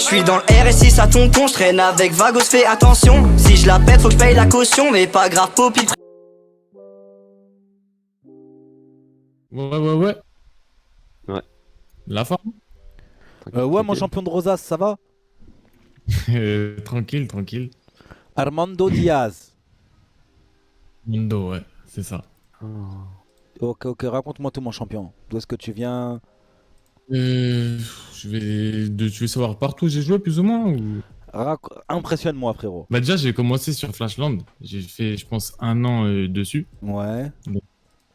J'suis dans le RSI, ça tonton, j'traîne avec Vagos, fais attention. Si je la pète, faut que je paye la caution, mais pas grave, Poppy. Ouais. Ouais. La forme. Ouais, mon champion de Rosas, ça va? Tranquille. Armando Diaz. Mundo, ouais, c'est ça. Ok, raconte-moi tout, mon champion. D'où est-ce que tu viens? Tu veux savoir partout où j'ai joué plus ou moins ou... Impressionne-moi, frérot. Bah déjà j'ai commencé sur Flashland, j'ai fait je pense un an dessus. Ouais.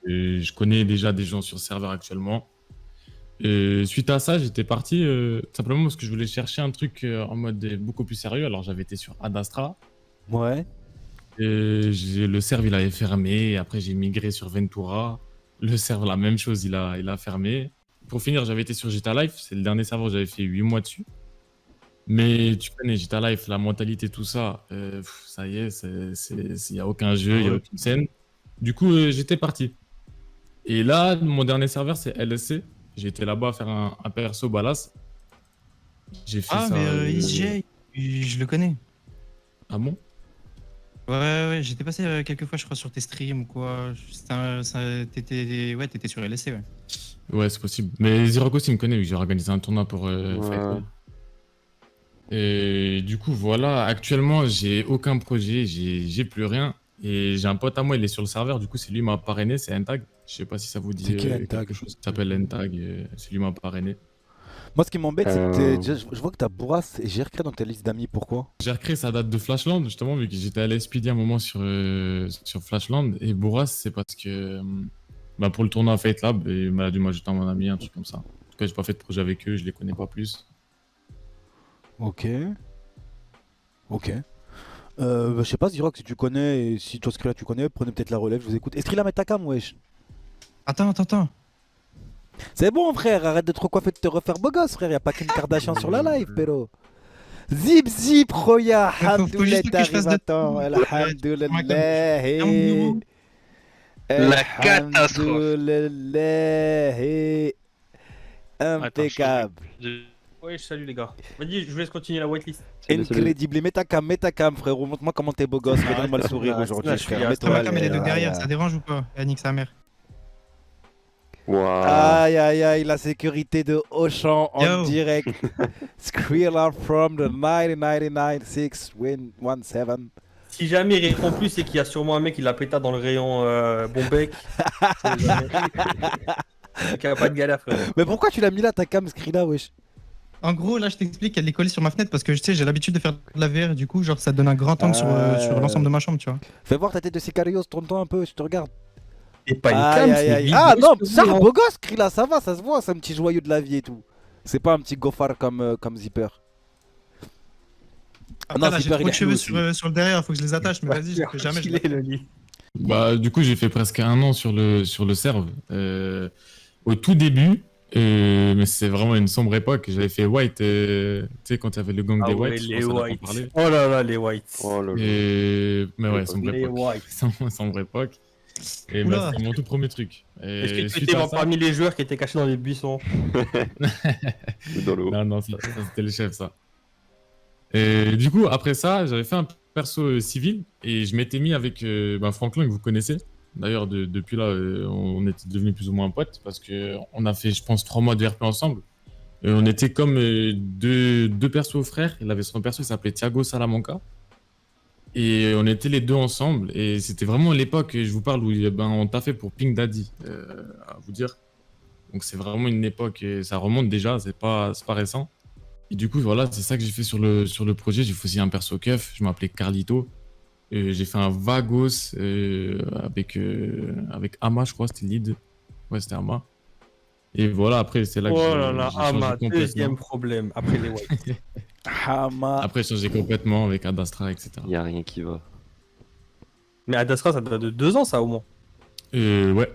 Je connais déjà des gens sur le serveur actuellement. Suite à ça j'étais parti simplement parce que je voulais chercher un truc en mode beaucoup plus sérieux. Alors j'avais été sur Adastra. Ouais. Le serveur il avait fermé, et après j'ai migré sur Ventura. Le serveur la même chose, il a fermé. Pour finir j'avais été sur GTA Life, c'est le dernier serveur, j'avais fait 8 mois dessus. Mais tu connais GTA Life, la mentalité, tout ça, ça y est, il n'y a aucun jeu, il n'y a aucune scène. Du coup, j'étais parti. Et là, mon dernier serveur, c'est LSC. J'ai été là-bas faire un perso Balas. J'ai fait ça. Ah, mais EasyJ, je le connais. Ah bon? Ouais, j'étais passé quelques fois, je crois, sur tes streams ou quoi. T'étais sur LSC, ouais. Ouais, c'est possible. Mais Zirok aussi me connaît, vu que j'ai organisé un tournoi pour Fight. Et du coup, voilà, actuellement, j'ai aucun projet, j'ai plus rien. Et j'ai un pote à moi, il est sur le serveur, du coup, c'est lui qui m'a parrainé, c'est Ntag. Je sais pas si ça vous dit quelque chose. Il s'appelle Ntag, c'est lui qui m'a parrainé. Moi, ce qui m'embête, c'est que déjà, je vois que t'as Bourras et j'ai recréé dans ta liste d'amis. Pourquoi? J'ai recréé sa date de Flashland, justement, vu que j'étais à l'SPD un moment sur Flashland. Et Bourras, c'est parce que pour le tournoi Fate Lab, il m'a dû m'ajouter à mon ami, un truc comme ça. En tout cas, j'ai pas fait de projet avec eux, je les connais pas plus. Ok. Je sais pas, Zirock, si tu connais, et si toi, Skrilla, tu connais, prenez peut-être la relève, je vous écoute. Et Skrilla, mets ta cam, wesh. Attends. C'est bon, frère, arrête de trop coiffer de te refaire beau gosse, frère. Y'a pas qu'une Kardashian sur la live, pélo. Zip, Roya, faut juste que je fasse alhamdoulilah. La catastrophe. Alhamdoulilah. Impeccable. Ouais, salut les gars. Vas-y, je vous laisse continuer la whitelist. Incredible. Mets ta cam, frérot. Montre-moi comment t'es beau gosse. Redonne-moi le sourire aujourd'hui, frère. Ma cam, elle est de derrière, ça dérange ou pas? Nique sa mère. Aïe, la sécurité de Auchan en direct. Skrilla from the 1999 win 17. Si jamais il répond plus, c'est qu'il y a sûrement un mec qui l'a péta dans le rayon bon bec. Il n'y a pas de galère, frère. Mais pourquoi tu l'as mis là, ta cam, Skrilla, wesh? En gros, là, je t'explique, elle est collée sur ma fenêtre parce que tu sais, j'ai l'habitude de faire de la VR, du coup, genre, ça donne un grand angle sur l'ensemble de ma chambre, tu vois. Fais voir ta tête de Sicarios, tourne-toi un peu, je te regarde. Et pas une cam, c'est Ah non, ça, beau gosse, Skrilla, ça va, ça se voit, c'est un petit joyeux de la vie et tout. C'est pas un petit gofard comme Zipper. Après, là, j'ai trop de cheveux sur le derrière, faut que je les attache, mais vas-y, je jamais je le lit. Du coup, j'ai fait presque un an sur le serve. Au tout début, mais c'est vraiment une sombre époque. J'avais fait White, tu sais, quand il y avait le gang des Whites. Les Whites. Oh là là, les Whites. Oh là là. Mais ouais, sombre Les époque. Whites. Sombre époque. Et Oula. c'était mon tout premier truc. Est-ce que tu étais parmi les joueurs qui étaient cachés dans les buissons? Dans l'eau. Non, ça c'était le chef, ça. Et du coup, après ça, j'avais fait un perso civil et je m'étais mis avec Franklin, que vous connaissez. D'ailleurs, depuis là, on était devenus plus ou moins potes parce qu'on a fait, je pense, 3 mois de RP ensemble. Et on était comme deux persos frères. Il avait son perso, il s'appelait Thiago Salamanca. Et on était les deux ensemble. Et c'était vraiment l'époque, je vous parle, où on t'a fait pour Pink Daddy, à vous dire. Donc c'est vraiment une époque, et ça remonte déjà, c'est pas récent. Et du coup, voilà, c'est ça que j'ai fait sur le projet. J'ai fait aussi un perso keuf, je m'appelais Carlito. J'ai fait un Vagos avec Ama, je crois, c'était lead. Ouais, c'était Ama. Et voilà, après, c'est là que oh là là, j'ai changé Ama, complètement. deuxième problème, après les Whites. Après, j'ai changé complètement avec Adastra, etc. Il n'y a rien qui va. Mais Adastra, ça date de 2 ans, ça, au moins. Ouais.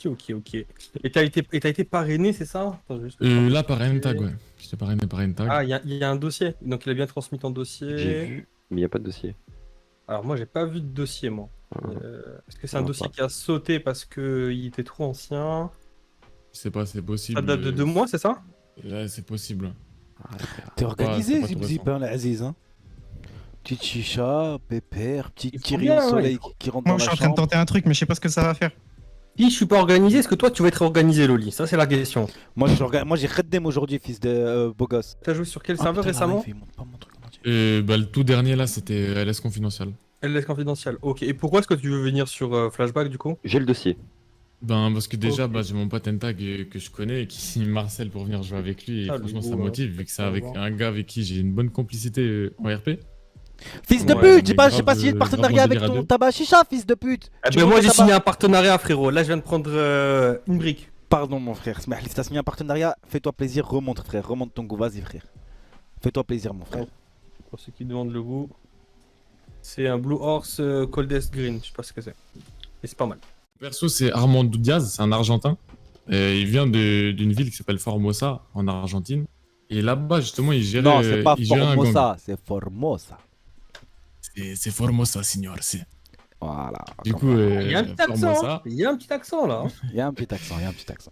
Ok. Et t'as été parrainé, c'est ça? Attends, Là, par Ntag, ouais. J'étais parrainé par Ntag. Ah, il y a un dossier. Donc, il a bien transmis ton dossier. J'ai vu, mais il n'y a pas de dossier. Alors, moi, j'ai pas vu de dossier, moi. Est-ce que c'est un dossier qui a sauté parce qu'il était trop ancien? Je sais pas, c'est possible. Ça date de 2 mois, c'est ça? Ouais, c'est possible. T'es organisé, pas Zip tout Zip, récent. hein, l'Aziz. Hein. Petite chicha, pépère, petit Ils font Thierry bien, au ouais, soleil ils font- qui rentre Moi, dans je suis la en train de chambre. tenter un truc, mais je sais pas ce que ça va faire. Si je suis pas organisé, est-ce que toi tu vas être organisé, Loli? Ça, c'est la question. Moi, j'ai Reddem aujourd'hui, fils de beau gosse. T'as joué sur quel Ah, serveur putain, récemment? la live, il monte pas mon truc en entier. Bah, le tout dernier là, c'était LS Confidential. LS confidentiel. Ok. Et pourquoi est-ce que tu veux venir sur Flashback du coup? J'ai le dossier. Ben, parce que déjà, Ok. bah, j'ai mon pote Entag que je connais et qui Marcel pour venir jouer avec lui. Et Ah, franchement, lui, ça ouais. motive vu que c'est Ça avec va. un gars avec qui j'ai une bonne complicité en RP. Fils de Ouais, pute, mais j'ai pas grave, signé de grave partenariat avec délire à ton deux. tabac chicha, fils de pute. Eh Tu ben veux moi mon j'ai tabac signé un partenariat, frérot. Là je viens de prendre une brique. Pardon, mon frère. Smahli, si t'as signé un partenariat, fais-toi plaisir, remonte, frère. Remonte ton goût, vas-y, frère. Fais-toi plaisir, mon frère. Pour ceux qui demandent le goût, c'est un Blue Horse Coldest Green. Je sais pas ce que c'est. Mais c'est pas mal. Perso, c'est Armando Diaz, c'est un Argentin. Et il vient d'une ville qui s'appelle Formosa, en Argentine. Et là-bas, justement, il gérait, Non, c'est pas il gérait un gang. Formosa, c'est Formosa. C'est Formosa, signor, c'est. Voilà. Du coup, Il y a un petit accent. Formosa, Hein. Il y a un petit accent là. Hein. Il y a un petit accent, il y a un petit accent.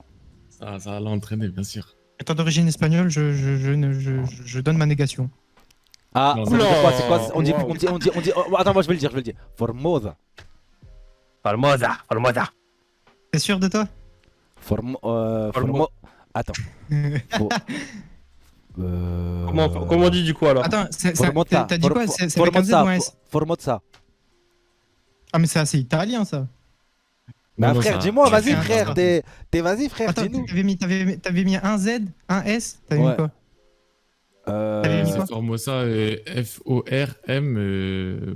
ça l'a entraîné, bien sûr. Étant d'origine espagnole, je donne ma négation. Ah, Non, ça veut dire quoi? C'est quoi? Oula. On dit. Oh, attends, moi je vais le dire. Formosa. Formosa, Formosa. T'es sûr de toi? Attends. Faut- Comment on dit du coup alors? Attends, Formosa. t'as dit quoi? C'est avec un Z ou un S? Formosa. Ah, mais c'est assez italien ça. Bah Non, frère, ça- dis-moi, ça vas-y fait un frère, hasard. t'es vas-y frère, Attends, dis-nous. t'avais mis un Z, un S? T'avais Ouais. mis quoi? T'avais mis quoi? C'est Formosa, F-O-R-M,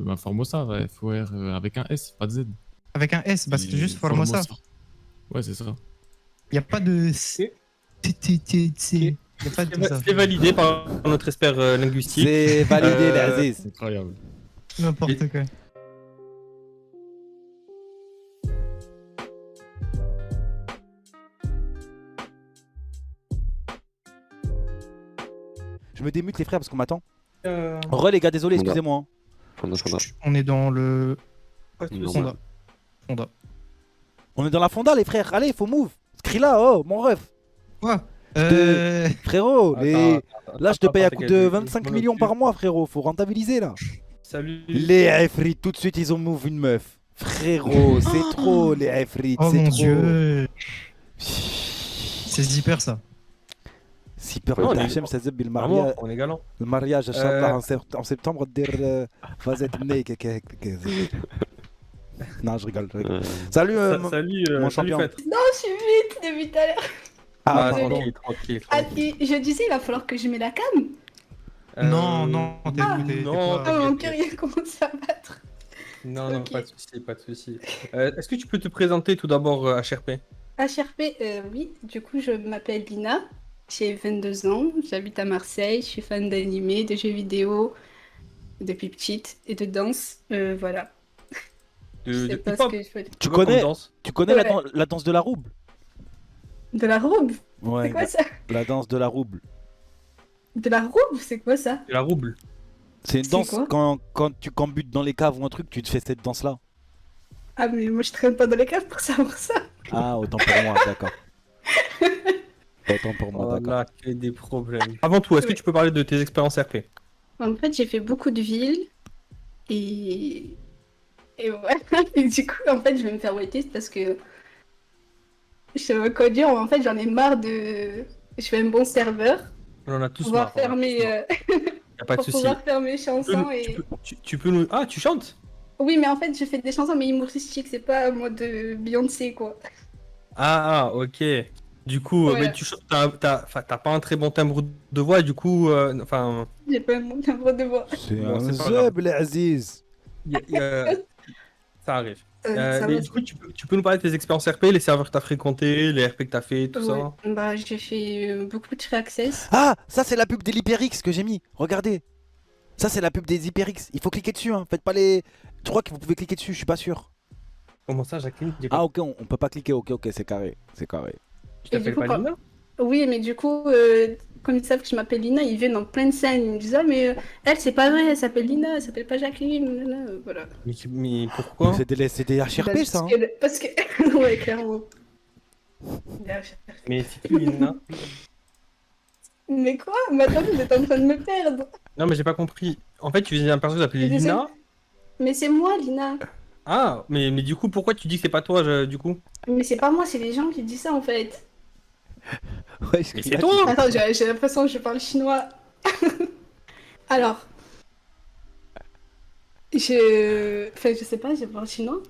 ben Formosa, ouais, F-O-R avec un S, pas de Z. Avec un S, bah c'est juste Formosa. Ouais, c'est ça. Y a pas de. Y a pas de ça. C'est validé par notre expert linguistique. C'est validé, l'Aziz. Incroyable. N'importe quoi. Je me démute les frères parce qu'on m'attend. Euh, Re les gars, désolé, Fonda. excusez-moi. Hein. Fonda. On est dans le. pas de Non. soucis. Fonda. Fonda. On est dans la fonda les frères, allez, faut move. Skrilla, oh, mon ref. Quoi? Frérot, là je te paye à attends, coup de t'inquiète, 25 je m'en millions occupe. par mois, frérot, faut rentabiliser là. Salut. Les Ifrit, tout de suite ils ont move une meuf. Frérot, c'est trop les Ifrit, Oh c'est mon trop. dieu. C'est Zipper ça. Si peur Non, on de est- Hachem, ça zeb Vraiment, on est galant. le mariage, Inch'Allah, en septembre, dire vas-y, Non, je rigole. Salut, Salut, mon salut, champion. Fête. Non, je suis vite depuis tout à l'heure. Ah, Ah, pardon. tranquille. Ah, je disais, il va falloir que je mette la cam. Non, non, t'es non. pas- Ah, mon cœur, il commence à battre. Non, Ok. pas de soucis. Est-ce que tu peux te présenter tout d'abord HRP? HRP, oui. Du coup, je m'appelle Lina. J'ai 22 ans. J'habite à Marseille. Je suis fan d'animé, de jeux vidéo depuis petite et de danse. Voilà. Je De sais pas hip-hop? ce que je fais. Tu vois, connais, comme danse. tu connais Ouais. la danse de la rouble? De la roube? Ouais, C'est quoi ça? la danse de la rouble. De la roube? C'est quoi ça? De la rouble. C'est une C'est danse quoi quand tu cambutes dans les caves ou un truc, tu te fais cette danse là. Ah, mais moi, je traîne pas dans les caves pour savoir ça. Ah, autant pour moi, d'accord. Autant pour moi, Oh d'accord. là, que des problèmes. Avant tout, est-ce que Ouais. tu peux parler de tes expériences RP? En fait, j'ai fait beaucoup de villes et voilà. Et du coup, en fait, je vais me faire whitelist parce que je sais pas quoi dire. En fait, j'en ai marre de. Je fais un bon serveur, On en a tous pouvoir marre. faire mes, Y a pas de pour soucis. pouvoir faire mes chansons et. Tu peux nous. Ah, tu chantes? Oui, mais en fait, je fais des chansons mais humoristiques. C'est pas en mode Beyoncé quoi. Ok. Du coup, Ouais. mais tu chantes, t'as pas un très bon timbre de voix, et du coup, enfin, J'ai pas un bon timbre de voix. C'est Bon, un c'est pas grave. zeb, l'Aziz. ça arrive. Ça Mais va, du coup, tu peux nous parler de tes expériences RP, les serveurs que t'as fréquentés, les RP que t'as fait, tout ça. Ouais. Bah, j'ai fait beaucoup de free access. Ah, ça c'est la pub des HyperX que j'ai mis. Regardez. Ça c'est la pub des HyperX. Il faut cliquer dessus, hein. Faites pas les. Je crois que vous pouvez cliquer dessus, je suis pas sûr. Comment ça, Jacqueline? Ah, ok, on peut pas cliquer. Ok, c'est carré. C'est carré. Tu Et du t'appelles coup, pas quand- Lina? Oui, mais du coup, comme ils savent que je m'appelle Lina, ils viennent dans plein de scènes. Ils me disent, ah, mais elle, c'est pas vrai, elle s'appelle Lina, elle s'appelle pas Jacqueline. Nanana, voilà. Mais pourquoi? C'est des HRP Bah, ça. Hein. Parce que... ouais, clairement. Des HRP. Mais c'est qui Lina? Mais quoi? Maintenant, vous êtes en train de me perdre. Non, mais j'ai pas compris. En fait, tu faisais un perso qui s'appelait Désolé. Lina. Mais c'est moi, Lina. Ah, mais du coup, pourquoi tu dis que c'est pas toi, du coup? Mais c'est pas moi, c'est les gens qui disent ça en fait. Ouais, Mais c'est toi! Attends, j'ai l'impression que je parle chinois. Alors. Enfin, je sais pas, je parle chinois.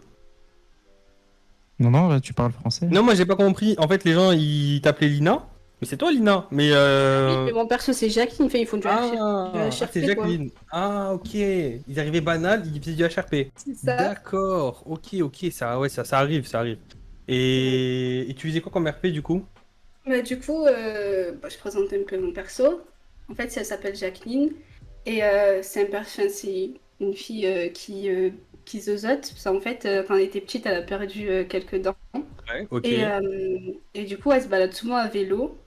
Non, non, tu parles français. Non, moi j'ai pas compris. En fait, les gens ils t'appelaient Lina. Mais c'est toi, Lina. Mais Oui, mais mon perso c'est Jacqueline, enfin, ils font du Ah, HRP, c'est quoi. Jacqueline. Ah, ok. Ils arrivaient banal, ils faisaient du HRP. C'est ça. D'accord. Ok, ça, ouais, ça arrive, ça arrive. Et tu faisais quoi comme RP du coup? Bah, du coup, je présente un peu mon perso. En fait, elle s'appelle Jacqueline. Et c'est une fille qui zozote. Parce qu'en fait, quand elle était petite, elle a perdu quelques dents. Ouais, ok. Et du coup, elle se balade souvent à vélo.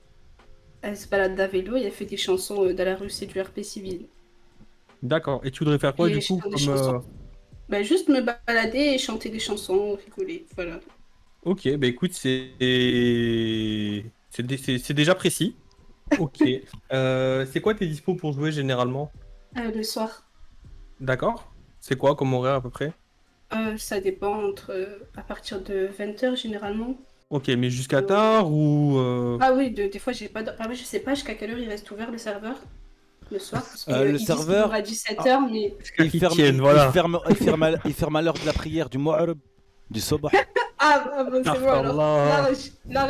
Elle se balade à vélo et elle fait des chansons dans la rue, c'est du RP civil. D'accord. Et tu voudrais faire quoi Et du je coup chante des comme, chansons. Bah, juste me balader et chanter des chansons, rigoler, voilà. Ok, bah écoute, c'est déjà précis. Ok. C'est quoi tes dispos pour jouer généralement? Le soir, D'accord. C'est quoi comme horaire à peu près? ça dépend à partir de 20h généralement. Ok, mais jusqu'à tard ou Ah oui, des fois j'ai pas ah oui, je sais pas jusqu'à quelle heure il reste ouvert le serveur le soir parce que Le ils disent qu'il serveur- ouvre à 17h mais Il ferme, tiennent, voilà. il ferme à l'heure de la prière du Mu'arab, du Sobah. bon, c'est bon alors. Allah. Là,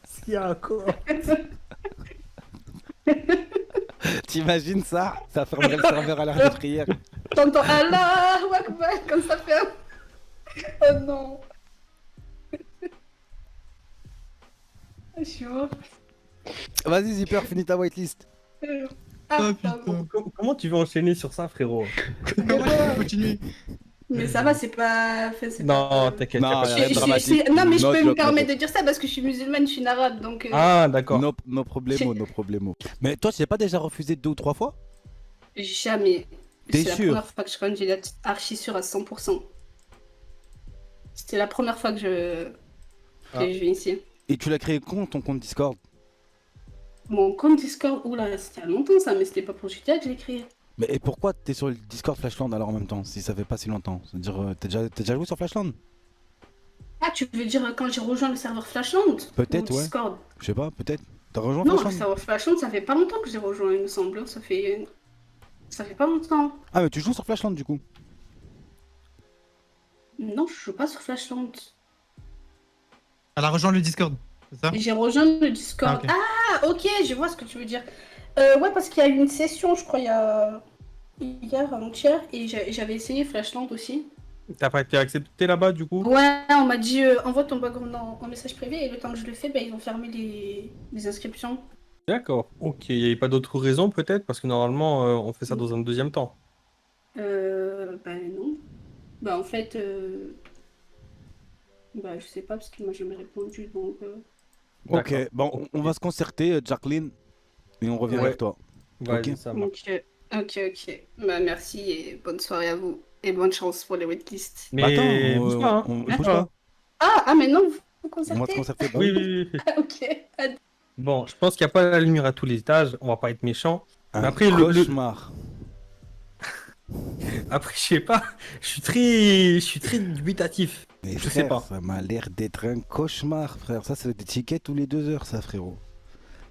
S'il y a encore. T'imagines ça? Ça fermerait le serveur à l'heure de prière. t'entends Allahu Akbar comme ça fait. Oh non. Je suis mort. Vas-y, Zipper, finis ta whitelist. Oh, Pardon. putain. Comment tu veux enchaîner sur ça, frérot? Comment tu peux continuer? Mais ça va, c'est pas. Enfin, c'est Non, pas... t'inquiète. Non, y a pas de- rien de dramatique. Non, mais je No peux joke, me no permettre joke. de dire ça parce que je suis musulmane, je suis une arabe donc. Ah, d'accord. Nos problèmes, nos problèmes. Mais toi, tu l'as pas déjà refusé 2 ou 3 fois? Jamais. T'es C'est la sûr? première fois que je candidate archi sûr à 100%. C'était la première fois que je vais ici. Et tu l'as créé quand ton compte Discord? Mon compte Discord, oula, c'était il y a longtemps ça, mais c'était pas pour GTA que je l'ai créé. Mais et pourquoi t'es sur le Discord Flashland alors en même temps, si ça fait pas si longtemps? C'est-à-dire, t'as déjà joué sur Flashland? Ah, tu veux dire quand j'ai rejoint le serveur Flashland? Peut-être, Ou ouais. Discord. Je sais pas, peut-être. T'as rejoint Non, le Flashland? serveur Flashland, ça fait pas longtemps que j'ai rejoint, il me semble. Ça fait pas longtemps. Ah, mais tu joues sur Flashland du coup? Non, je joue pas sur Flashland. Elle a rejoint le Discord, c'est ça? J'ai rejoint le Discord. Ah, Ah, ok, je vois ce que tu veux dire. Ouais, parce qu'il y a eu une session, je crois, hier, avant-hier, et j'avais essayé Flashland aussi. T'as pas été accepté là-bas du coup? Ouais, on m'a dit envoie ton background en message privé, et le temps que je le fais, ils ont fermé les inscriptions. D'accord. Ok, il n'y avait pas d'autres raisons peut-être? Parce que normalement, on fait ça dans un deuxième temps. Ben non. Bah en fait, bah je sais pas, parce qu'il m'a jamais répondu, donc... Ok, D'accord. bon, on va se concerter, Jacqueline, et on revient Ouais. vers toi. Vas-y, Ok. ça marche. Ok. Bah merci, et bonne soirée à vous, et bonne chance pour les waitlist. Mais Bah, attends, bouge pas, hein. on Bouge bouge pas. pas. Ah, mais non, vous On va se concertez. concerter. Bah Oui, oui. oui. Ok. Bon, je pense qu'il n'y a pas la lumière à tous les étages, on va pas être méchant. Un Mais après, cauchemar. Après, je sais pas, je suis très dubitatif. Mais Je frère, sais pas. ça m'a l'air d'être un cauchemar, frère. Ça, c'est des tickets tous les 2 heures, ça, frérot.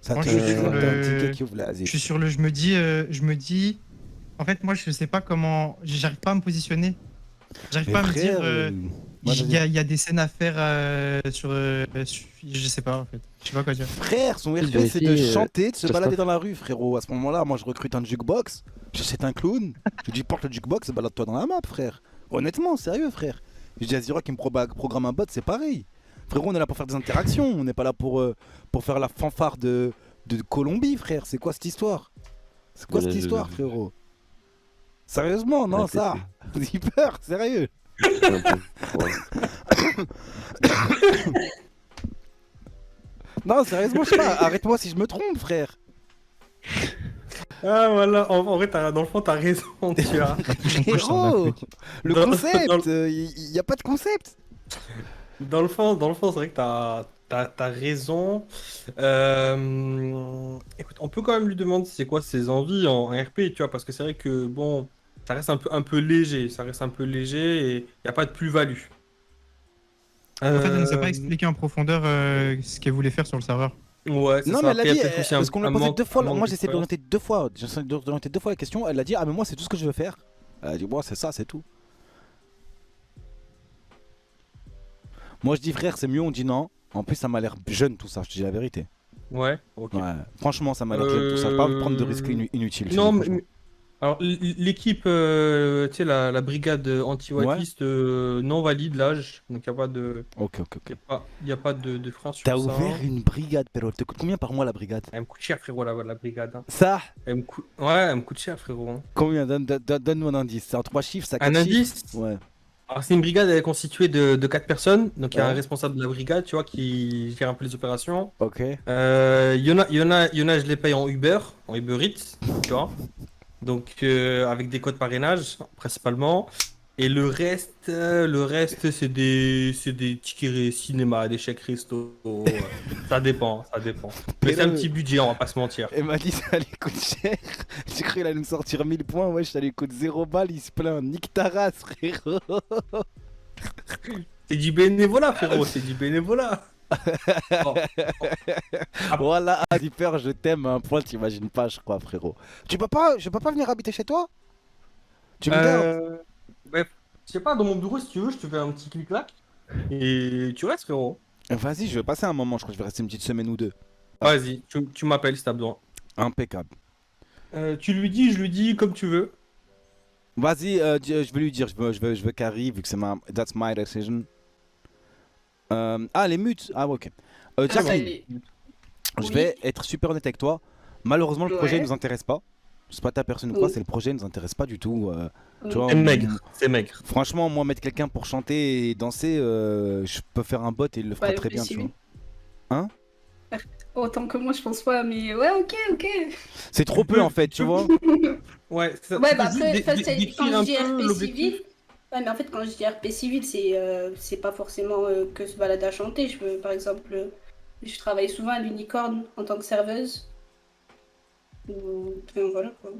Ça, Moi, te- je suis sur t'as un le- ticket qui ouvre la Je suis sur le. Je me dis. En fait, moi, je sais pas comment. J'arrive pas à me positionner. J'arrive Mais pas à me frère, dire. moi, Il y a des scènes à faire sur. Je sais pas, en fait. Je sais pas quoi dire. Frère, son Je RP, vais c'est de essayer, chanter, de se Christophe. balader dans la rue, frérot. À ce moment-là, moi, je recrute un jukebox, j'achète un clown, je dis porte le jukebox et balade-toi dans la map, frère. Honnêtement, sérieux, frère. Je dis à Zero qui me programme un bot, c'est pareil. Frérot, on est là pour faire des interactions, on n'est pas là pour faire la fanfare de Colombie, frère. C'est quoi cette histoire? C'est quoi cette histoire, frérot? Sérieusement, non, Répétez. ça. J'ai peur, sérieux. Un peu. Ouais. Non, sérieusement, je sais pas. Arrête-moi si je me trompe, frère. Ah voilà, en vrai, dans le fond, t'as raison, tu as. Frérot, le Dans- concept, il n'y a pas de concept. Dans le fond, c'est vrai que t'as raison. Écoute, on peut quand même lui demander c'est quoi ses envies en RP, tu vois, parce que c'est vrai que bon, ça reste un peu léger, et il n'y a pas de plus-value. En fait, elle ne s'est pas Euh, expliqué en profondeur ce qu'elle voulait faire sur le serveur. Ouais, c'est Non, ça. mais elle a Après, il y dit, a peut-être aussi parce qu'on l'a un posé manque- deux fois. un manque Moi, j'essaie de d'expérience. l'orienter deux fois. J'essaie de l'orienter deux fois la question. Elle a dit, ah, mais moi, c'est tout ce que je veux faire. Elle a dit, moi, c'est ça, c'est tout. Moi, je dis, frère, c'est mieux. On dit non. En plus, ça m'a l'air jeune tout ça. Je te dis la vérité. Ouais, ok. Ouais. Franchement, ça m'a l'air jeune tout ça. J'ai pas envie de prendre de risques inutiles. je Non, dis, mais, franchement. alors l'équipe, tu sais, la brigade anti-whitelist non valide l'âge, donc il n'y a pas de, Ok, ok, ok. y a pas de frein sur T'as ça. ouvert une brigade, Pero. Elle te coûte combien par mois la brigade? Elle me coûte cher, frérot, la brigade. Hein. Ça? Ouais, elle me coûte cher, frérot. Hein. Combien? Donne-moi un indice. C'est en 3 chiffres, ça Un 4 indice? chiffres? Ouais. Alors, c'est une brigade, elle est constituée de 4 personnes, donc il y a Ouais. un responsable de la brigade, tu vois, qui gère un peu les opérations. Ok. Il y en a, je les paye en Uber Eats, tu vois. Donc avec des codes parrainage principalement. Et le reste c'est des tickets cinéma, des chèques resto. Ça dépend. Mais c'est un petit budget, on va pas se mentir. Elle m'a dit ça lui coûte cher. J'ai cru qu'elle allait nous sortir 1000 points. Ouais, ça lui coûte 0 balles. Il se plaint. Nique ta race, frérot. C'est du bénévolat, frérot, c'est du bénévolat. Bon. Voilà, Zipper, je t'aime à un point, t'imagines pas, je crois, frérot. Je peux pas venir habiter chez toi? Tu me gardes? Ouais, je sais pas, dans mon bureau, si tu veux, je te fais un petit clic-clac. Et tu restes, frérot. Vas-y, je vais passer un moment. Je crois que je vais rester une petite semaine ou deux. Vas-y, tu m'appelles si t'as besoin. Impeccable. Tu lui dis, je lui dis comme tu veux. Vas-y, je vais lui dire. Je veux qu'Harry, vu que c'est that's my decision. Les mutes. Ah, ok. Jacqueline, je vais être super honnête avec toi. Malheureusement, le projet Ouais. nous intéresse pas. C'est pas ta personne ou quoi, Oui. c'est le projet nous intéresse pas du tout. Tu Oui. vois, C'est maigre, c'est maigre. franchement, moi, mettre quelqu'un pour chanter et danser, je peux faire un bot et il le fera Ouais, très mais bien, si tu oui. vois. Autant que moi, je pense pas, mais ouais, ok. C'est trop peu en fait, tu vois. Ouais, ça, Ouais, tu bah peux après, juste ça, c'est décrire quand je un dis peu RP l'objectif. civil. Ouais, mais en fait, quand je dis RP civil, c'est pas forcément que se balader à chanter. Je peux, par exemple, je travaille souvent à l'Unicorn en tant que serveuse. Enfin, voilà quoi.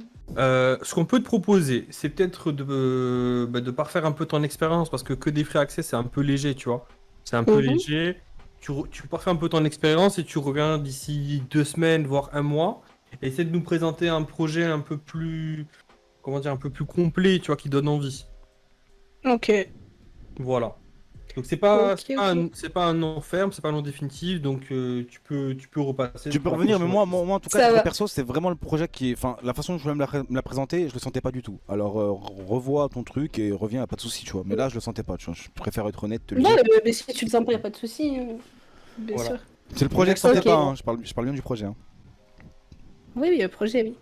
Ce qu'on peut te proposer, c'est peut-être de parfaire un peu ton expérience parce que des free access, c'est un peu léger, tu vois. C'est un peu Mhm. léger. Tu parfais un peu ton expérience et tu reviens d'ici 2 semaines, voire un mois. Et essaie de nous présenter un projet un peu plus, comment dire, un peu plus complet, tu vois, qui donne envie. Ok. Voilà. Donc c'est pas, Ok, c'est pas un nom ferme, c'est pas un nom définitif, donc tu peux repasser. Tu peux pour la revenir, mais prochaine moi en tout cas, Ça titre va. perso, c'est vraiment le projet qui est. Enfin, la façon dont je voulais me la présenter, je le sentais pas du tout. Alors, revois ton truc et reviens, pas de soucis, tu vois. Mais là, je le sentais pas, tu vois. Je préfère être honnête, te le Non, dire. mais si tu le sens pas, y a pas de souci. Bien Voilà. sûr. C'est le projet que je sentais Ok. pas, hein. Je parle bien du projet. Hein. Oui, le projet, oui.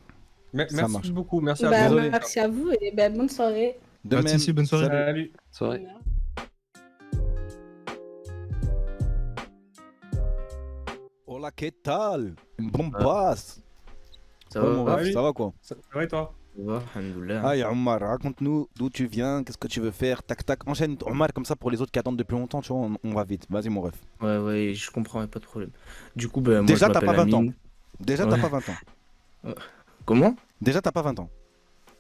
Mais Ça merci marche. beaucoup, merci à Bah, vous. Désolé. merci à vous et bah, bonne soirée. De Pas de même. soucis, bonne soirée. Salut. Salut. Soirée. Hola, ¿qué tal? Bombas. Ça Ouais, va, mon va, ref, oui. ça va quoi? Ça va et toi? ça va, alhamdoulilah. Ah, Omar, raconte-nous d'où tu viens, qu'est-ce que tu veux faire, tac tac. Enchaîne, Omar, comme ça pour les autres qui attendent depuis longtemps, tu vois, on va vite. Vas-y, mon ref. Ouais, ouais, je comprends, y a pas de problème. Du coup, ben, moi, Déjà, je t'as pas m'appelle 20 ans. Amine. Déjà, Ouais. t'as pas 20 ans. Comment? Déjà, t'as pas 20 ans.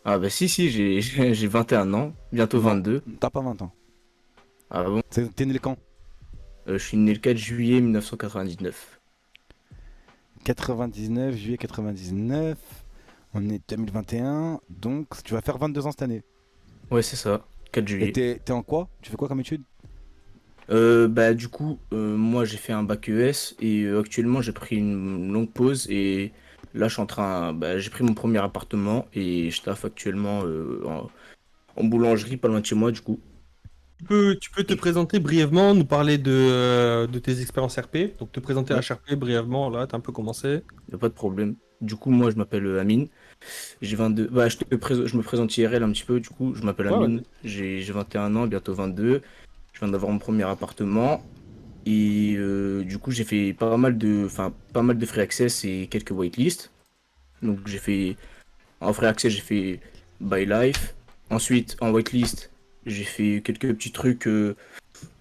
Ah, bah si, j'ai j'ai 21 ans, bientôt 22. T'as pas 20 ans. Ah bon? T'es né le quand? Je suis né le 4 juillet 1999. 99, juillet 99. On est 2021. Donc, tu vas faire 22 ans cette année. Ouais, c'est ça, 4 Et juillet. t'es en quoi? Tu fais quoi comme étude? Bah, du coup, moi, j'ai fait un bac ES et actuellement, j'ai pris une longue pause et là, je suis en train. Bah, j'ai pris mon premier appartement et je taffe actuellement en boulangerie, pas loin de chez moi, du coup. Tu peux te présenter brièvement, nous parler de tes expériences RP. Donc te présenter Ouais. HRP brièvement, là, t'as un peu commencé. Y a pas de problème. Du coup, moi, je m'appelle Amine. J'ai 22. Bah, je me présente IRL un petit peu. Du coup, je m'appelle Ouais, Amine. J'ai 21 ans, bientôt 22. Je viens d'avoir mon premier appartement. Et du coup, j'ai fait pas mal de free access et quelques whitelists. Donc, j'ai fait. En free access, j'ai fait By Life. Ensuite, en whitelist, j'ai fait quelques petits trucs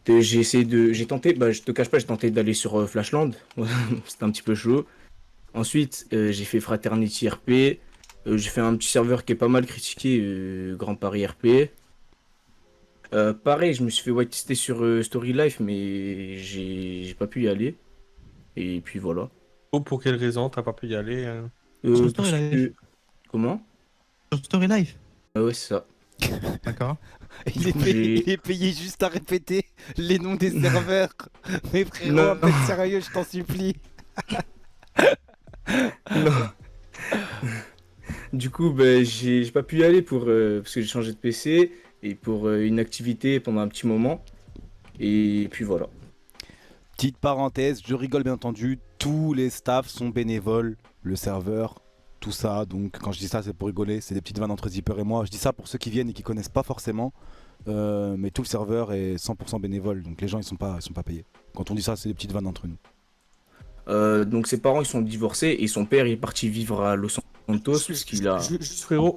J'ai tenté, bah je te cache pas, j'ai tenté d'aller sur Flashland. C'était un petit peu chaud. Ensuite, j'ai fait Fraternity RP. J'ai fait un petit serveur qui est pas mal critiqué, Grand Paris RP. Pareil, je me suis fait whitelister sur Story Life, mais j'ai pas pu y aller. Et puis voilà. Oh, pour quelle raison t'as pas pu y aller hein Euh, Story parce Life. que- Comment? Sur Story Life. Ah ouais, c'est ça. D'accord. Il est, coup, payé, j'ai- il est payé juste à répéter les noms des serveurs. Mais frérot, Non. un peu de sérieux, je t'en supplie. Non. Du coup, ben, j'ai pas pu y aller parce que j'ai changé de PC et pour une activité pendant un petit moment. Et puis voilà. Petite parenthèse, je rigole bien entendu, tous les staffs sont bénévoles, le serveur, tout ça. Donc quand je dis ça, c'est pour rigoler, c'est des petites vannes entre Zipper et moi. Je dis ça pour ceux qui viennent et qui connaissent pas forcément. Mais tout le serveur est 100% bénévole, donc les gens ils sont pas payés. Quand on dit ça, c'est des petites vannes entre nous. Donc ses parents ils sont divorcés et son père il est parti vivre à Los Santos parce qu'il a. Juste frérot,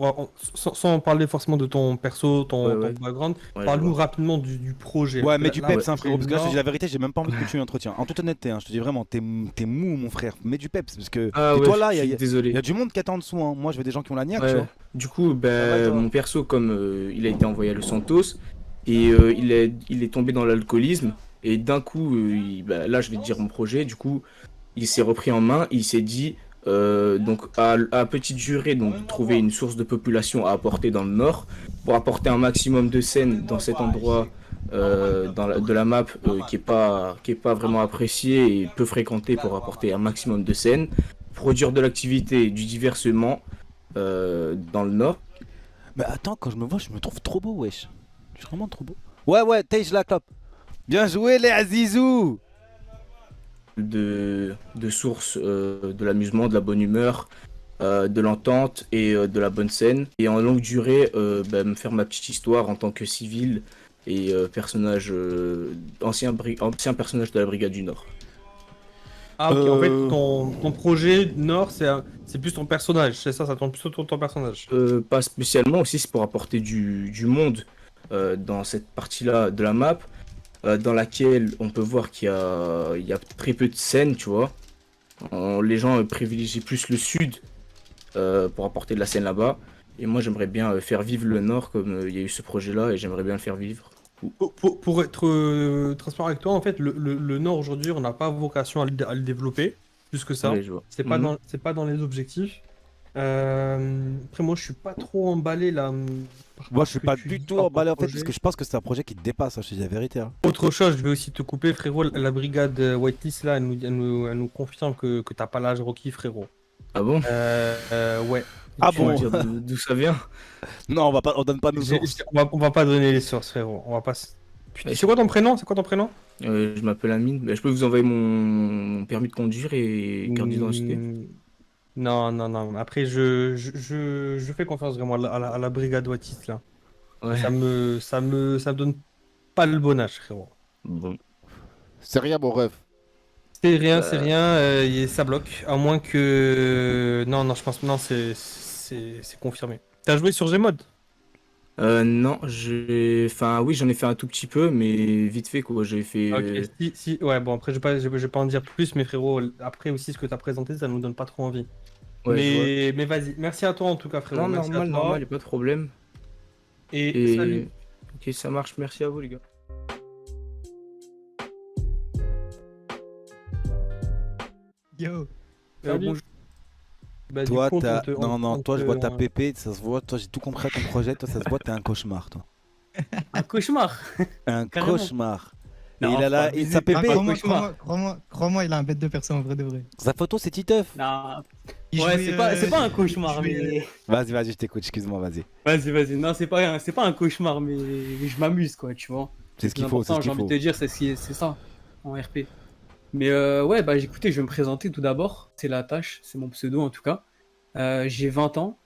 sans parler forcément de ton perso, ton Ouais. background, Ouais, parle-nous je vois. rapidement du projet. Ouais, Parce mais que du là, peps, hein, frérot, parce que là, je te dis la non. vérité, j'ai même pas envie que tu l'entretiens. En toute honnêteté, hein, je te dis vraiment, t'es mou, mon frère. Mets du peps, parce que Ah et ouais, toi là, je suis il désolé. y a du monde qui attend en dessous. Hein. Moi, je veux des gens qui ont la niaque, Ouais. tu vois. Du coup, va, toi mon perso, comme il a été envoyé à Los Santos, et il est tombé dans l'alcoolisme, et d'un coup, là je vais te dire mon projet, du coup, il s'est repris en main, il s'est dit, donc à petite durée, donc de trouver une source de population à apporter dans le nord, pour apporter un maximum de scènes dans cet endroit de la map qui est pas vraiment apprécié et peu fréquenté pour apporter un maximum de scènes, produire de l'activité, du diversement dans le nord. Mais attends, quand je me vois, je me trouve trop beau, wesh. Je suis vraiment trop beau. Ouais, Tage la clope. Bien joué, les Azizou. De sources de l'amusement, de la bonne humeur, de l'entente et de la bonne scène. Et en longue durée, me faire ma petite histoire en tant que civil et ancien personnage de la Brigade du Nord. Ah ok, en fait ton projet Nord c'est plus ton personnage, c'est ça tourne plus autour de ton personnage. Pas spécialement, aussi c'est pour apporter du monde dans cette partie-là de la map. Dans laquelle on peut voir qu'il y a très peu de scènes, tu vois. Les gens privilégient plus le sud pour apporter de la scène là-bas. Et moi, j'aimerais bien faire vivre le nord comme il y a eu ce projet-là et j'aimerais bien le faire vivre. Pour être transparent avec toi, en fait, le Nord aujourd'hui, on n'a pas vocation à le développer plus que ça. Ouais, je vois. C'est pas dans les objectifs. Après, moi, je suis pas trop emballé là. Moi, je suis pas que tu du dis tout par emballé en rapport fait, au parce projet. que je pense que c'est un projet qui te dépasse, hein, je te dis la vérité. Hein. Autre chose, je vais aussi te couper, frérot. La brigade Whitelist là, elle nous confirme que t'as pas l'âge Rocky, frérot. Ah bon? Ouais. Ah Tu peux me bon? dire d'où ça vient? Non, on donne pas nos sources. On va pas donner les sources, frérot. On va pas. Putain, c'est quoi ton prénom? C'est quoi ton prénom? Je m'appelle Amine. Je peux vous envoyer mon permis de conduire et carte d'identité. Non. Après, je fais confiance vraiment à la brigade Wattis là. Ouais. Ça me donne pas le bon âge, frérot. Bon. C'est rien, mon ref. C'est rien, ça bloque. À moins que. Non, je pense que non, c'est confirmé. T'as joué sur Gmod? Non, enfin oui, j'en ai fait un tout petit peu, mais vite fait quoi. J'ai fait. Ok, si, ouais, bon, après, je vais pas en dire plus, mais frérot, après aussi, ce que t'as présenté, ça nous donne pas trop envie. Ouais, je vois. Mais vas-y, merci à toi en tout cas, frérot. Non, Merci à toi. normal, y a pas de problème. Et salut. Ok, ça marche. Merci à vous les gars. Yo. Salut. Bonjour. Bah, du Toi, coup, t'as. on te- Non, on toi, te- je vois ta pépé, ça se voit. Toi, j'ai tout compris à ton projet. Toi, ça se voit, t'es un cauchemar, toi. Un cauchemar. Un Carrément. cauchemar. Et Non, il a la. faut Et abuser. sa Ah, pépé. crois-moi, il a un bête de perso en vrai de vrai. Sa photo, c'est Titeuf. Non. Il Ouais, jouait, c'est pas un cauchemar, il jouait, mais. Vas-y, je t'écoute, excuse-moi, vas-y. Vas-y. Non, c'est pas un cauchemar, mais je m'amuse, quoi, tu vois. C'est ce qu'il faut, c'est ce L'important, qu'il j'ai envie faut. de te dire, c'est ça, en RP. Mais ouais, bah écoutez, je vais me présenter tout d'abord. C'est la tâche, c'est mon pseudo en tout cas. J'ai 20 ans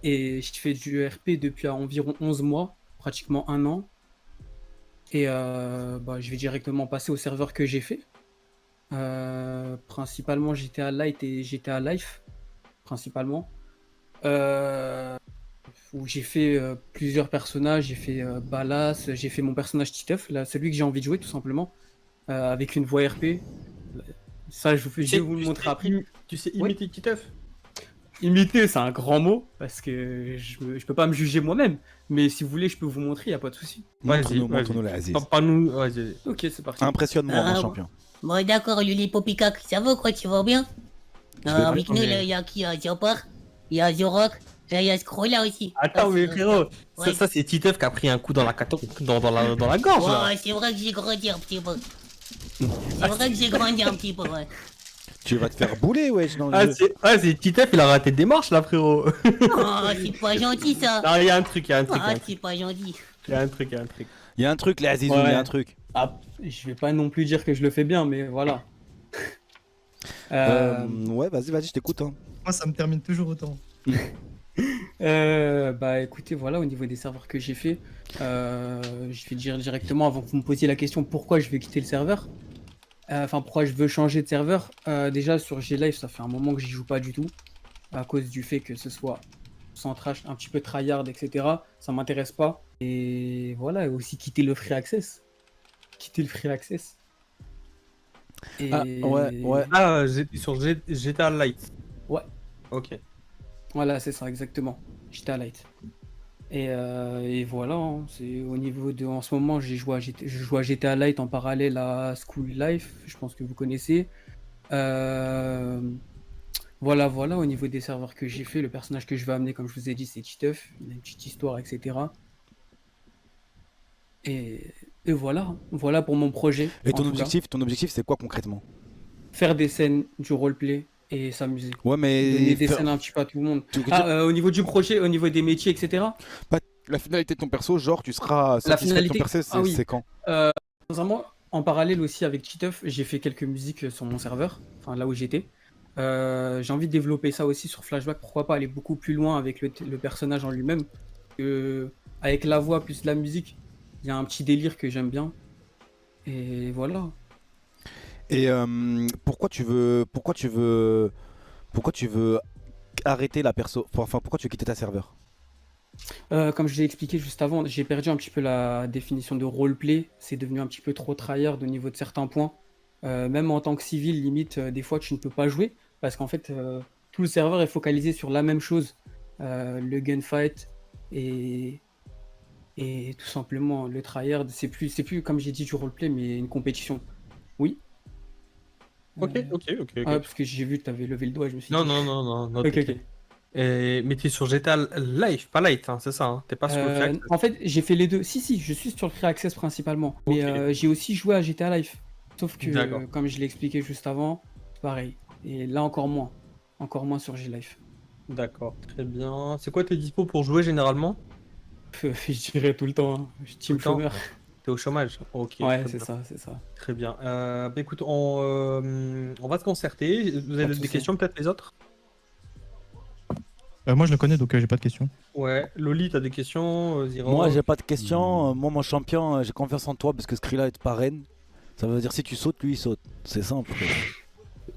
et je fais du RP depuis environ 11 mois, pratiquement un an. Et bah, je vais directement passer au serveur que j'ai fait. Principalement GTA Lite et GTA Life, principalement. où j'ai fait plusieurs personnages. J'ai fait Balas, j'ai fait mon personnage Titeuf, là, celui que j'ai envie de jouer tout simplement, avec une voix RP. Ça, je vais vous le montrer après. Tu sais Oui. imiter Titeuf? Imiter, c'est un grand mot, parce que je peux pas me juger moi-même. Mais si vous voulez, je peux vous montrer, y a pas de souci. Montre-nous les Aziz. Pas nous, vas-y. Ok, c'est parti. Impressionne-moi, mon Ah, champion. Bon, d'accord, Luli Popicac, ça va quoi, tu vas bien? Avec nous, mais- il y a qui? Il y a Ziopar, il y a Zorok, il y a Scrolla aussi. Attends, mais frérot, Ouais. ça c'est Titeuf qui a pris un coup dans la dans la gorge là. Ouais, c'est vrai que j'ai grandi un petit peu. C'est vrai que j'ai grandi un petit peu, ouais. Tu vas te faire bouler, wesh, dans le Ah, jeu. c'est Titeuf, il a raté des marches là, frérot. Oh, c'est pas gentil ça. Non, il y a un truc, il y a un truc. Ah, c'est pas gentil. Il y a un truc, il y a un truc. Il y a un truc, les Azizou, Ouais. il y a un truc. Ah, je vais pas non plus dire que je le fais bien, mais voilà. Ouais, vas-y, je t'écoute. Hein. Moi, ça me termine toujours autant. Bah écoutez, voilà, au niveau des serveurs que j'ai fait, je vais dire directement avant que vous me posiez la question pourquoi je vais quitter le serveur. Enfin, pourquoi je veux changer de serveur. Déjà sur G-Live, ça fait un moment que j'y joue pas du tout, à cause du fait que ce soit sans trash, un petit peu tryhard, etc. Ça m'intéresse pas. Et voilà, aussi quitter le free access. Quitter le free access. Et... Ah, ouais. Ah, j'étais sur GTA Light. Ouais. Ok. Voilà, c'est ça, exactement. J'étais à Light. Et voilà, hein, c'est au niveau de. En ce moment, je joue à GTA Light en parallèle à School Life, je pense que vous connaissez. Voilà, au niveau des serveurs que j'ai fait, le personnage que je vais amener, comme je vous ai dit, c'est Titeuf. Il a une petite histoire, etc. Et voilà pour mon projet. Et en ton tout cas. objectif, c'est quoi concrètement? Faire des scènes, du roleplay et s'amuser. Ouais, mais. Donner des scènes un petit peu à tout le monde. Tu veux dire- Au niveau du projet, au niveau des métiers, etc. La finalité de ton perso, genre, tu seras satisfait de ton finalité- perso, Ah oui. c'est quand? Dans un mois, en parallèle aussi avec Titeuf, j'ai fait quelques musiques sur mon serveur, enfin là où j'étais. J'ai envie de développer ça aussi sur Flashback, pourquoi pas aller beaucoup plus loin avec le personnage en lui-même. Avec la voix plus la musique, il y a un petit délire que j'aime bien. Et voilà. Et pourquoi tu veux arrêter la perso? Enfin, pourquoi tu veux quitter ta serveur? Comme je l'ai expliqué juste avant, j'ai perdu un petit peu la définition de roleplay. C'est devenu un petit peu trop tryhard au niveau de certains points. Même en tant que civil, limite, des fois tu ne peux pas jouer parce qu'en fait, tout le serveur est focalisé sur la même chose, le gunfight et tout simplement le tryhard. C'est plus comme j'ai dit du roleplay, mais une compétition. Oui. Ok. Ah, parce que j'ai vu que tu avais levé le doigt, je me suis Non, dit. non. Ok. Mais t'es sur GTA Live, pas Light, hein, c'est ça, hein. T'es pas sur le Free Access. En fait, j'ai fait les deux. Si, je suis sur le Free Access principalement. Mais Ok. j'ai aussi joué à GTA Live. Sauf que, D'accord. comme je l'ai expliqué juste avant, c'est pareil. Et là, encore moins. Encore moins sur G-Live. D'accord, très bien. C'est quoi tes dispos pour jouer généralement? Je dirais tout le temps. Hein. Je suis team Tout le temps chômeur. T'es au chômage? Ok. Ouais, très c'est bien. ça, c'est ça. Très bien. Bah écoute, on va se concerter. Vous avez de des souci. questions peut-être les autres? Moi, je le connais, donc j'ai pas de questions. Ouais. Loli, t'as des questions? Zero? Moi, j'ai pas de questions. Moi, mon champion, j'ai confiance en toi parce que Skrilla est parrain. Ça veut dire si tu sautes, lui il saute. C'est simple.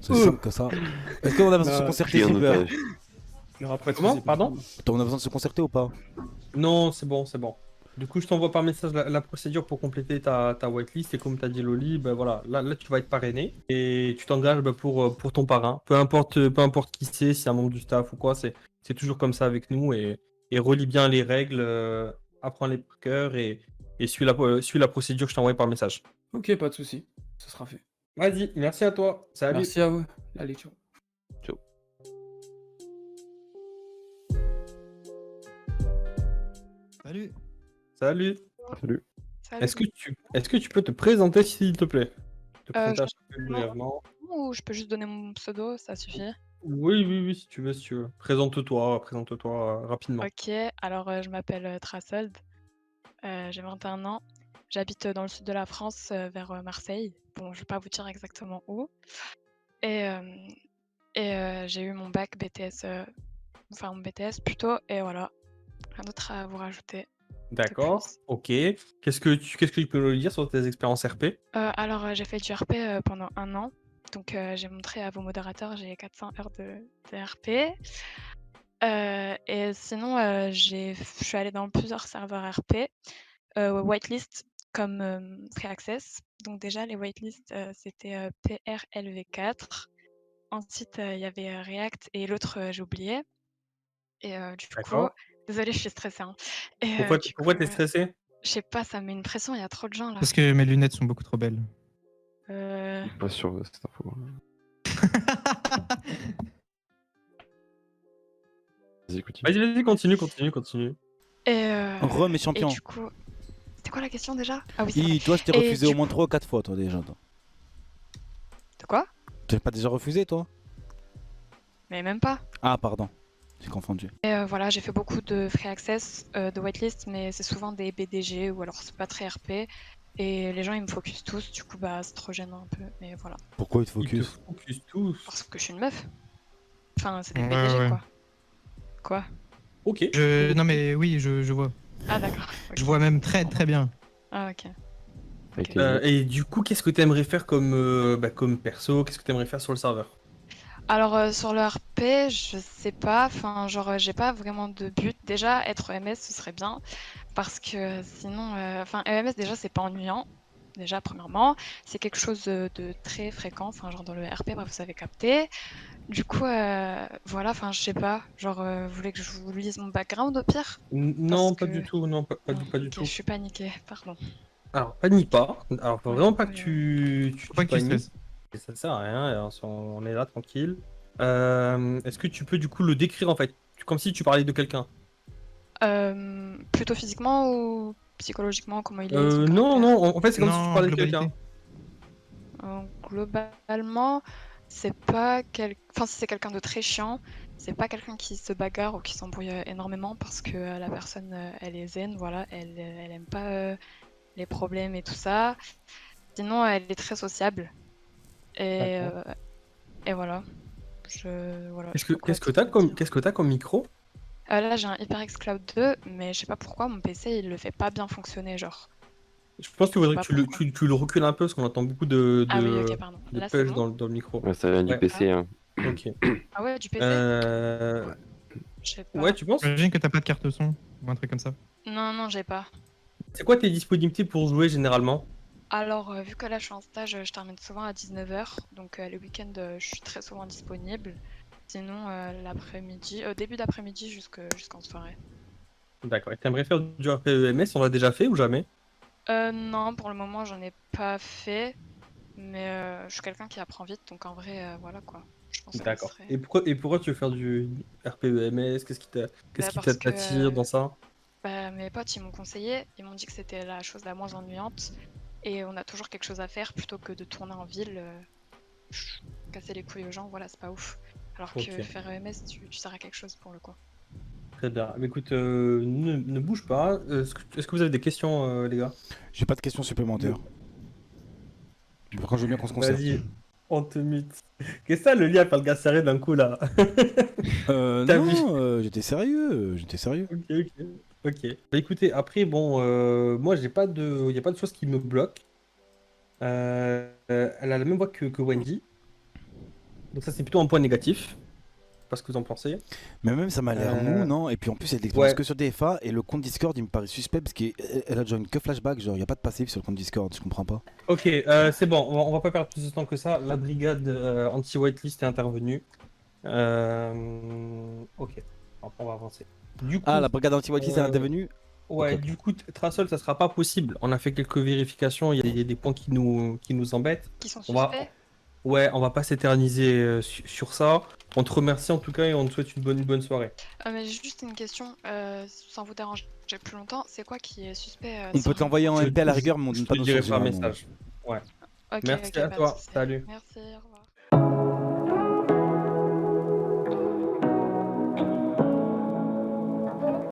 C'est simple que ça. Est-ce qu'on a besoin de se concerter, Pris en Silver? otage. Il y aura pas de Comment? souci. Pardon? On a besoin de se concerter ou pas? Non, c'est bon, c'est bon. Du coup, je t'envoie par message la procédure pour compléter ta whitelist. Et comme t'as dit, Loli, ben voilà, là, tu vas être parrainé. Et tu t'engages pour ton parrain. Peu importe qui c'est, si c'est un membre du staff ou quoi, c'est toujours comme ça avec nous. Et relis bien les règles, apprends les par cœur et suis la procédure que je t'ai envoyée par message. Ok, pas de souci. Ce sera fait. Vas-y, merci à toi. Salut. Merci à vous. Allez, ciao. Salut. Salut. Salut. Salut. Est-ce que tu peux te présenter s'il te plaît? Te présenter non. brièvement. Ou je peux juste donner mon pseudo, ça suffit. Oui, si tu veux, si tu veux. Présente-toi rapidement. Ok, alors je m'appelle Trasold, j'ai 21 ans, j'habite dans le sud de la France, vers Marseille. Bon, je vais pas vous dire exactement où. Et j'ai eu mon bac BTS, enfin mon BTS plutôt, et voilà. Rien d'autre à vous rajouter. D'accord, ok. Qu'est-ce que tu peux nous dire sur tes expériences RP? Alors j'ai fait du RP pendant 1 an. Donc j'ai montré à vos modérateurs, j'ai 400 heures de RP. Et sinon, je suis allée dans plusieurs serveurs RP, whitelist comme Free Access. Donc déjà, les whitelists, c'était PRLV4. Ensuite, il y avait React et l'autre, j'ai oublié. Et du coup, D'accord. désolée, je suis stressée. Hein. Et Pourquoi t'es stressé? je sais pas, ça me met une pression, il y a trop de gens là. Parce que mes lunettes sont beaucoup trop belles. Pas sur cette info. Vas-y, continue. Vas-y, continue. Et, Rome et et champion. du coup, c'était quoi la question déjà? Ah oui, c'est Et vrai. toi, je t'ai Et refusé du au moins coup- 3 ou 4 fois, toi, déjà. Toi. De quoi? T'as pas déjà refusé, toi? Mais même pas. Ah, pardon. J'ai confondu. Et voilà, j'ai fait beaucoup de free access, de whitelist, mais c'est souvent des BDG ou alors c'est pas très RP. Et les gens ils me focus tous, du coup bah c'est trop gênant un peu, mais voilà. Pourquoi il te Ils te focus? focus tous. Parce que je suis une meuf. Enfin, c'est des Ouais, BDG ouais. quoi. Quoi? Ok. Non mais oui, je vois. Ah d'accord. Je vois même très très bien. Ah ok. Avec Ok. les- Et du coup, qu'est-ce que t'aimerais faire comme perso? Qu'est-ce que t'aimerais faire sur le serveur? Alors sur le RP, je sais pas, enfin genre j'ai pas vraiment de but. Déjà être EMS ce serait bien parce que sinon, enfin EMS déjà c'est pas ennuyant. Déjà premièrement, c'est quelque chose de très fréquent, enfin genre dans le RP, bref vous avez capté. Du coup voilà, enfin je sais pas, genre vous voulez que je vous lise mon background au pire? Non, pas que- du tout, non, pas du Ok, tout. je suis paniquée, pardon. Alors, panique pas. Alors, faut Ouais, vraiment pas que ouais, tu Faut pas que tu paniques. stresses. Et ça sert à rien, alors, on est là tranquille. Est-ce que tu peux du coup le décrire en fait, comme si tu parlais de quelqu'un? Plutôt physiquement ou psychologiquement, comment il est, son Non, caractère? non, en fait c'est comme si tu Non, parlais de globalité. quelqu'un. Globalement, c'est pas enfin si c'est quelqu'un de très chiant, c'est pas quelqu'un qui se bagarre ou qui s'embrouille énormément parce que la personne elle est zen, voilà, elle aime pas les problèmes et tout ça. Sinon, elle est très sociable et, D'accord. et voilà. Voilà, je Qu'est-ce sais pas quoi que t'as dire. qu'est-ce que t'as comme micro? Là, j'ai un HyperX Cloud 2, mais je sais pas pourquoi mon PC il le fait pas bien fonctionner, genre. Je pense qu'il Je sais faudrait pas que pourquoi. tu le recules un peu parce qu'on entend beaucoup Ah oui, ok, pardon. de Là, c'est pêche bon. dans le micro. Ouais, ça vient du Ouais. PC. Hein. Ok. Ah ouais, du PC? Euh... Je sais pas. Ouais, tu penses? J'imagine que t'as pas de carte son ou un truc comme ça. Non, non, j'ai pas. C'est quoi tes disponibilités pour jouer généralement? Alors, vu que là je suis en stage, je termine souvent à 19h, donc les week-ends je suis très souvent disponible. Sinon, l'après-midi, début d'après-midi jusqu'en soirée. D'accord. Et t'aimerais faire du RPEMS? On l'a déjà fait ou jamais? Non, pour le moment j'en ai pas fait, mais je suis quelqu'un qui apprend vite, donc en vrai, voilà quoi. Je pense que D'accord. ce serait... Et pourquoi tu veux faire du RPEMS? Qu'est-ce Bah, qui parce que t'attire dans ça? bah, mes potes ils m'ont conseillé, ils m'ont dit que c'était la chose la moins ennuyante, et on a toujours quelque chose à faire plutôt que de tourner en ville, casser les couilles aux gens, voilà, c'est pas ouf. Alors que Ok. faire EMS, tu sers à quelque chose pour le coup. Très bien. Mais écoute, ne bouge pas. Est-ce que vous avez des questions, les gars? J'ai pas de questions supplémentaires. Par contre, je veux bien qu'on se concerte. Vas-y, on te mute. Qu'est-ce que ça, le lien faire le gars serré d'un coup là? T'as vu? Non, j'étais sérieux. Ok. Bah, écoutez, après, bon, moi, y a pas de choses qui me bloquent. Elle a la même voix que Wendy. Donc ça, c'est plutôt un point négatif. Pas ce que vous en pensez. Mais même ça m'a l'air mou, non? Et puis en plus, elle l'expérience Ouais. que sur DFA et le compte Discord, il me paraît suspect parce qu'elle a déjà une que flashback. Genre, y a pas de passif sur le compte Discord, je comprends pas. Ok, c'est bon, on va pas perdre plus de temps que ça. La brigade anti-whitelist est intervenue. Ok, on va avancer. Du coup, Ah, la brigade anti-whitelist est intervenue? Ouais, Ok. du coup, Trasol, ça sera pas possible. On a fait quelques vérifications, il y a des points qui nous embêtent. Qui sont On va- suspects? Ouais, on va pas s'éterniser sur ça. On te remercie en tout cas et on te souhaite une bonne soirée. Mais j'ai juste une question, sans vous déranger plus longtemps, c'est quoi qui est suspect On peut te l'envoyer en MP à la rigueur, mais on Je donne te pas le nos dirai sources par généralement. message. Ouais. Ok, Merci ok, à pas de toi. souci. Salut. Merci.